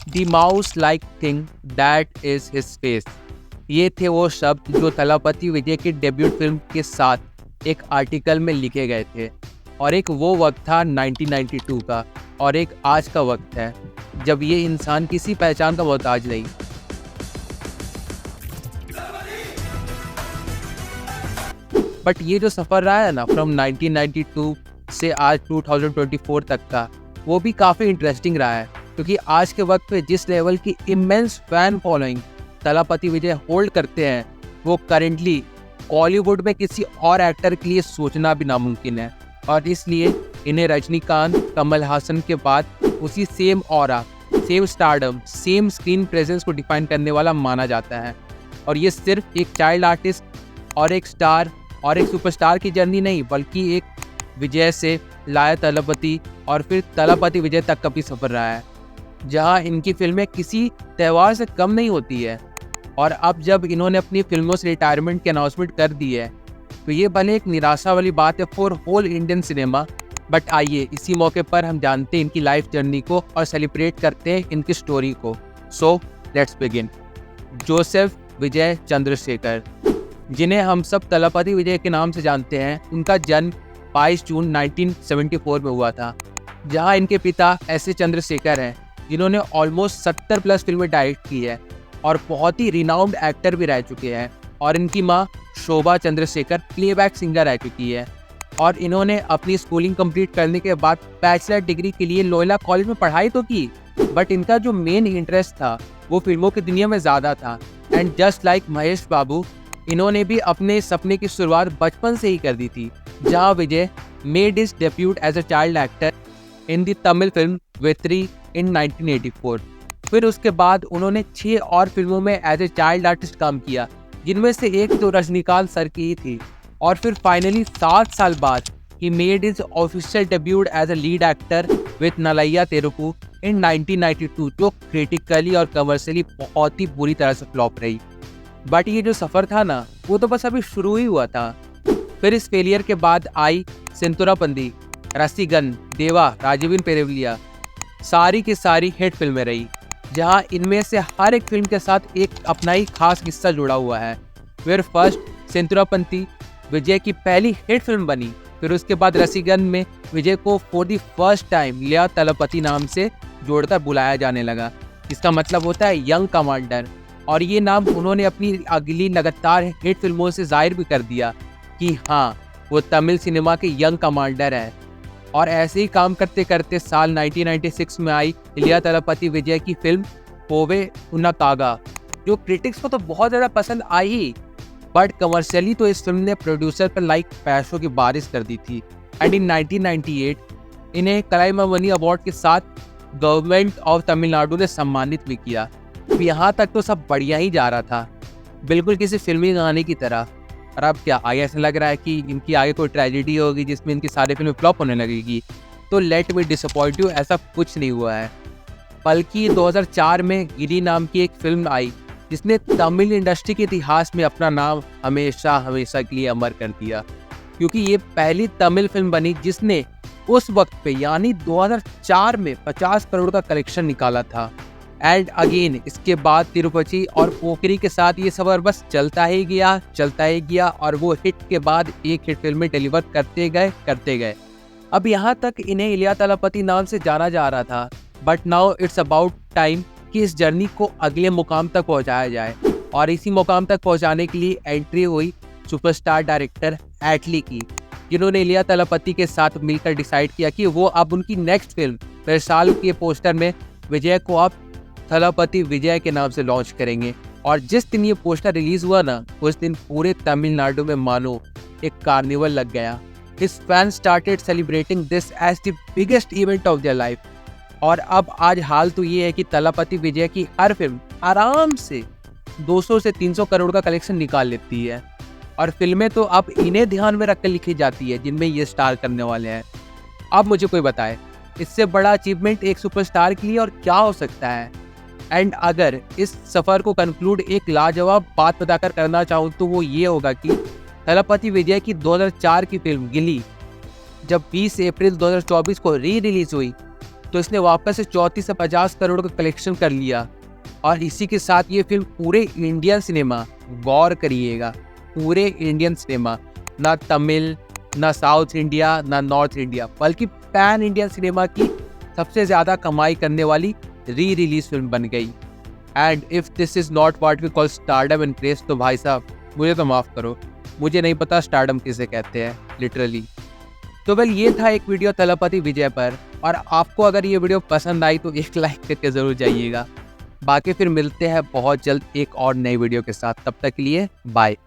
The mouse like thing that is his face. ये थे वो शब्द जो थलापति विजय की डेब्यूट फिल्म के साथ एक आर्टिकल में लिखे गए थे। और एक वो वक्त था 1992 का, और एक आज का वक्त है जब ये इंसान किसी पहचान का मोहताज नहीं। बट ये जो सफ़र रहा है ना, फ्रॉम 1992 से आज 2024 तक का, वो भी काफ़ी इंटरेस्टिंग रहा है। क्योंकि आज के वक्त पे जिस लेवल की इमेंस फैन फॉलोइंग थलापति विजय होल्ड करते हैं, वो करेंटली बॉलीवुड में किसी और एक्टर के लिए सोचना भी नामुमकिन है। और इसलिए इन्हें रजनीकांत, कमल हासन के बाद उसी same aura, same stardom, same screen presence को डिफाइन करने वाला माना जाता है। और ये सिर्फ एक चाइल्ड आर्टिस्ट और एक स्टार और एक सुपरस्टार की जर्नी नहीं, बल्कि एक विजय से लाया थलापति और फिर थलापति विजय तक का भी सफर रहा है, जहां इनकी फिल्में किसी त्यौहार से कम नहीं होती है। और अब जब इन्होंने अपनी फिल्मों से रिटायरमेंट की अनाउंसमेंट कर दी है, तो ये भले एक निराशा वाली बात है for whole Indian cinema. But आइए इसी मौके पर हम जानते हैं इनकी लाइफ जर्नी को और सेलिब्रेट करते हैं इनकी स्टोरी को। So let's begin. जोसेफ विजय चंद्रशेखर, जिन्हें हम सब थलापति विजय के नाम से जानते हैं, उनका जन्म 22 जून 1974 में हुआ था। जहां इनके पिता ऐसे चंद्रशेखर हैं जिन्होंने ऑलमोस्ट 70 प्लस फिल्में डायरेक्ट की है और बहुत ही रिनाउंड एक्टर भी रह चुके हैं। और इनकी माँ शोभा चंद्रशेखर प्लेबैक सिंगर रह चुकी है। और इन्होंने अपनी स्कूलिंग कंप्लीट करने के बाद बैचलर डिग्री के लिए लोयला कॉलेज में पढ़ाई तो की, बट इनका जो मेन इंटरेस्ट था वो फिल्मों की दुनिया में ज़्यादा था। एंड जस्ट लाइक महेश बाबू, इन्होंने भी अपने सपने की शुरुआत बचपन से ही कर दी थी, जहां Vijay made his debut as a child actor in the Tamil film Vettri in 1984। फिर उसके बाद उन्होंने 6 और फिल्मों में एज ए चाइल्ड आर्टिस्ट काम किया, जिनमें से एक तो रजनीकांत सर की ही थी। और फिर फाइनली 7 साल बाद he made his official debut as a lead actor with Naalaiya Theerpu in 1992, जो क्रिटिकली और कमर्शियली बहुत ही बुरी तरह से फ्लॉप रही। बट ये जो सफ़र था ना, वो तो बस अभी शुरू ही हुआ था। फिर इस फेलियर के बाद आई सेंतुरापंदी, रसीगन, देवा, राजीवन पेरेवलिया, सारी की सारी हिट फिल्में रही, जहां इनमें से हर एक फिल्म के साथ एक अपना ही खास किस्सा जुड़ा हुआ है। फिर फर्स्ट सेंतुरापंती विजय की पहली हिट फिल्म बनी। फिर उसके बाद रसीगन में विजय को फॉर द फर्स्ट टाइम लिया थलापति नाम से जोड़कर बुलाया जाने लगा। इसका मतलब होता है यंग कमांडर। और ये नाम उन्होंने अपनी अगली लगातार हिट फिल्मों से जाहिर भी कर दिया कि हाँ, वो तमिल सिनेमा के यंग कमांडर है। और ऐसे ही काम करते करते साल 1996 में आई इलिया थलापति विजय की फिल्म पोवे उन्नाकागा, जो क्रिटिक्स को तो बहुत ज़्यादा पसंद आई ही, बट कमर्शियली तो इस फिल्म ने प्रोड्यूसर पर लाइक पैसों की बारिश कर दी थी। एंड इन 1998 इन्हें कलाईमामणि अवार्ड के साथ गवर्नमेंट ऑफ तमिलनाडु ने सम्मानित भी किया। यहाँ तक तो सब बढ़िया ही जा रहा था, बिल्कुल किसी फिल्मी गाने की तरह। और अब क्या आगे ऐसा लग रहा है कि इनकी आगे कोई ट्रेजेडी होगी जिसमें इनकी सारी फिल्में फ्लॉप होने लगेगी। तो लेट मी डिसअपॉइंट यू, ऐसा कुछ नहीं हुआ है। बल्कि 2004 में गिरी नाम की एक फिल्म आई, जिसने तमिल इंडस्ट्री के इतिहास में अपना नाम हमेशा हमेशा के लिए अमर कर दिया। क्योंकि ये पहली तमिल फिल्म बनी जिसने उस वक्त पे यानी 2004 में 50 करोड़ का कलेक्शन निकाला था। एंड अगेन इसके बाद तिरुपति और पोकरी के साथ ये सफर बस चलता ही गया और वो हिट के बाद एक हिट फिल्म में डिलीवर करते गए। अब यहाँ तक इन्हें इलिया थलापति नाम से जाना जा रहा था, but now it's about time कि इस जर्नी को अगले मुकाम तक पहुँचाया जाए। और इसी मुकाम तक पहुँचाने के लिए एंट्री हुई सुपरस्टार डायरेक्टर एटली की, जिन्होंने इलिया थलापति के साथ मिलकर डिसाइड किया कि वो अब उनकी नेक्स्ट फिल्म त्रिशाल के पोस्टर में विजय को अब थलापति विजय के नाम से लॉन्च करेंगे। और जिस दिन ये पोस्टर रिलीज हुआ ना, उस दिन पूरे तमिलनाडु में मानो एक कार्निवल लग गया। His fans started celebrating this as the biggest event of their life। और अब आज हाल तो ये है कि थलापति विजय की हर फिल्म आराम से 200 से 300 करोड़ का कलेक्शन निकाल लेती है। और फिल्में तो अब इन्हें ध्यान में रखकर लिखी जाती है जिनमें ये स्टार करने वाले हैं। अब मुझे कोई बताए इससे बड़ा अचीवमेंट एक सुपरस्टार के लिए और क्या हो सकता है। एंड अगर इस सफ़र को कंक्लूड एक लाजवाब बात बताकर करना चाहूँ तो वो ये होगा कि थलापति विजय की 2004 की फिल्म गिली जब 20 अप्रैल 2024 को री रिलीज हुई, तो इसने वापस से 34 से 50 करोड़ का कलेक्शन कर लिया। और इसी के साथ ये फिल्म पूरे इंडियन सिनेमा, गौर करिएगा, पूरे इंडियन सिनेमा, ना तमिल, ना साउथ इंडिया, ना नॉर्थ इंडिया, बल्कि पैन इंडियन सिनेमा की सबसे ज़्यादा कमाई करने वाली री रिलीज फिल्म बन गई। And if this is not what we call stardom and craze, तो भाई साहब मुझे तो माफ़ करो, मुझे नहीं पता स्टारडम किसे कहते हैं लिटरली। तो वेल, ये था एक वीडियो तलपति विजय पर, और आपको अगर ये वीडियो पसंद आई तो एक लाइक करके ज़रूर जाइएगा। बाकी फिर मिलते हैं बहुत जल्द एक और नई वीडियो के साथ, तब तक के लिए बाय।